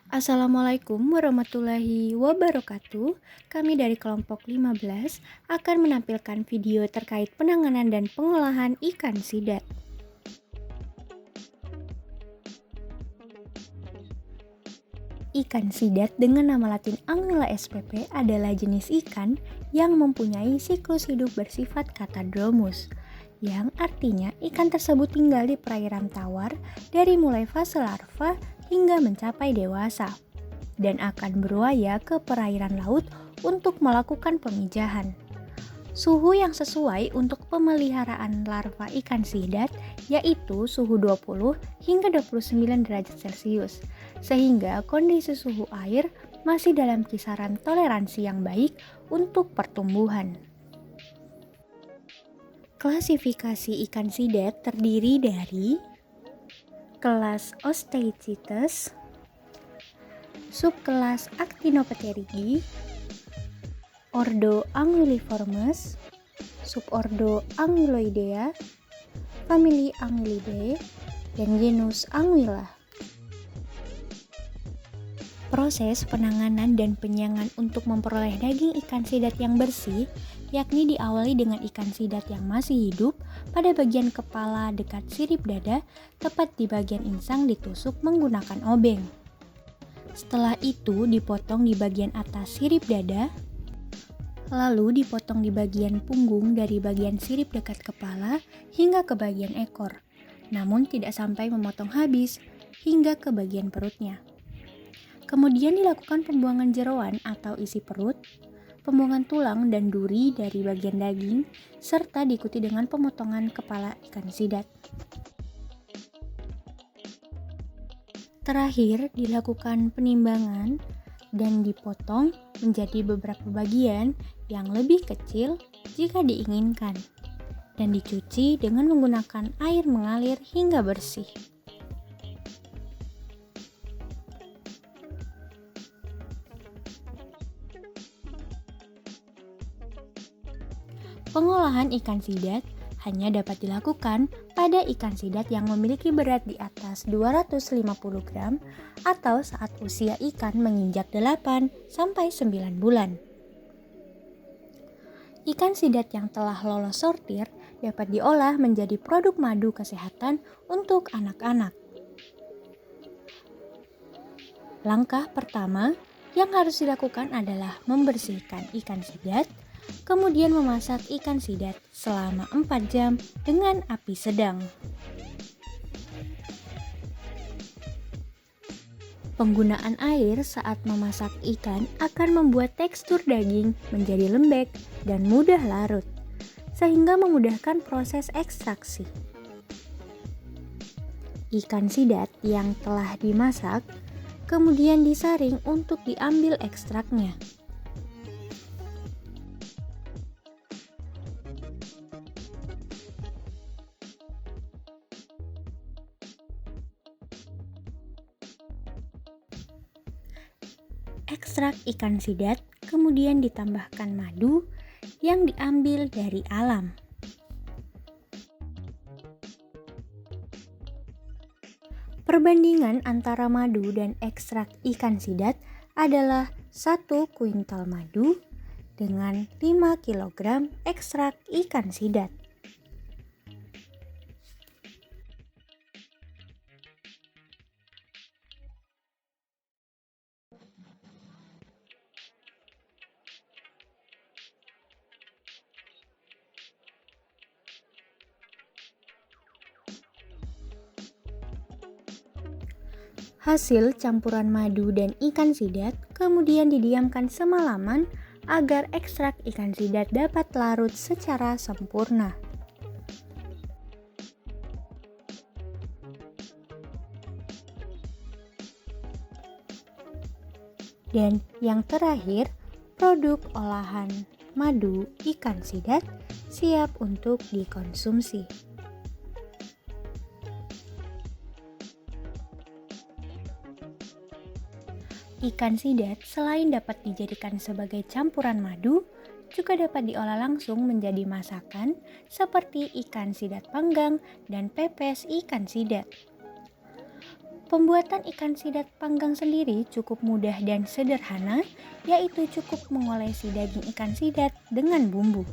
Assalamualaikum warahmatullahi wabarakatuh. Kami dari kelompok 15 akan menampilkan video terkait penanganan dan pengolahan ikan sidat. Ikan sidat dengan nama latin Anguilla spp adalah jenis ikan yang mempunyai siklus hidup bersifat katadromus, yang artinya ikan tersebut tinggal di perairan tawar dari mulai fase larva hingga mencapai dewasa, dan akan beruaya ke perairan laut untuk melakukan pemijahan. Suhu yang sesuai untuk pemeliharaan larva ikan sidat yaitu suhu 20 hingga 29 derajat Celcius, sehingga kondisi suhu air masih dalam kisaran toleransi yang baik untuk pertumbuhan. Klasifikasi ikan sidat terdiri dari kelas Osteichthyes, subkelas Actinopterygii, ordo Anguilliformes, subordo Anguilloidea, famili Anguillidae, dan genus Anguilla. Proses penanganan dan penyiangan untuk memperoleh daging ikan sidat yang bersih yakni diawali dengan ikan sidat yang masih hidup pada bagian kepala dekat sirip dada, tepat di bagian insang ditusuk menggunakan obeng. Setelah itu dipotong di bagian atas sirip dada, lalu dipotong di bagian punggung dari bagian sirip dekat kepala hingga ke bagian ekor, namun tidak sampai memotong habis hingga ke bagian perutnya. Kemudian dilakukan pembuangan jeroan atau isi perut, pembuangan tulang dan duri dari bagian daging, serta diikuti dengan pemotongan kepala ikan sidat. Terakhir, dilakukan penimbangan dan dipotong menjadi beberapa bagian yang lebih kecil jika diinginkan, dan dicuci dengan menggunakan air mengalir hingga bersih. Pengolahan ikan sidat hanya dapat dilakukan pada ikan sidat yang memiliki berat di atas 250 gram atau saat usia ikan menginjak 8 sampai 9 bulan. Ikan sidat yang telah lolos sortir dapat diolah menjadi produk madu kesehatan untuk anak-anak. Langkah pertama yang harus dilakukan adalah membersihkan ikan sidat, kemudian memasak ikan sidat selama 4 jam dengan api sedang. Penggunaan air saat memasak ikan akan membuat tekstur daging menjadi lembek dan mudah larut, sehingga memudahkan proses ekstraksi. Ikan sidat yang telah dimasak kemudian disaring untuk diambil ekstraknya. Ekstrak ikan sidat kemudian ditambahkan madu yang diambil dari alam. Perbandingan antara madu dan ekstrak ikan sidat adalah 1 kuintal madu dengan 5 kg ekstrak ikan sidat. Hasil campuran madu dan ikan sidat kemudian didiamkan semalaman agar ekstrak ikan sidat dapat larut secara sempurna. Dan yang terakhir, produk olahan madu ikan sidat siap untuk dikonsumsi. Ikan sidat selain dapat dijadikan sebagai campuran madu, juga dapat diolah langsung menjadi masakan seperti ikan sidat panggang dan pepes ikan sidat. Pembuatan ikan sidat panggang sendiri cukup mudah dan sederhana, yaitu cukup mengolesi daging ikan sidat dengan bumbu.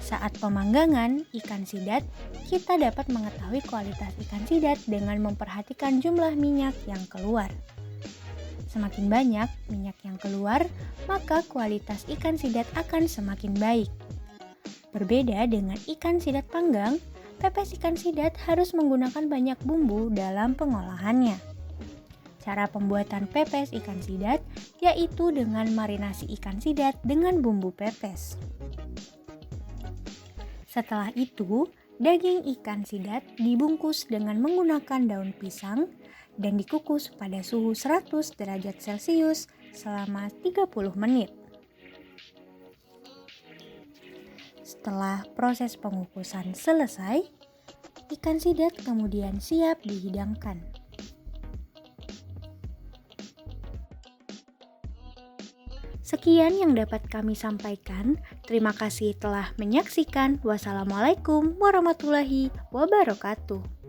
Saat pemanggangan ikan sidat, kita dapat mengetahui kualitas ikan sidat dengan memperhatikan jumlah minyak yang keluar. Semakin banyak minyak yang keluar, maka kualitas ikan sidat akan semakin baik. Berbeda dengan ikan sidat panggang, pepes ikan sidat harus menggunakan banyak bumbu dalam pengolahannya. Cara pembuatan pepes ikan sidat yaitu dengan marinasi ikan sidat dengan bumbu pepes. Setelah itu, daging ikan sidat dibungkus dengan menggunakan daun pisang dan dikukus pada suhu 100 derajat Celcius selama 30 menit. Setelah proses pengukusan selesai, ikan sidat kemudian siap dihidangkan. Sekian yang dapat kami sampaikan. Terima kasih telah menyaksikan. Wassalamualaikum warahmatullahi wabarakatuh.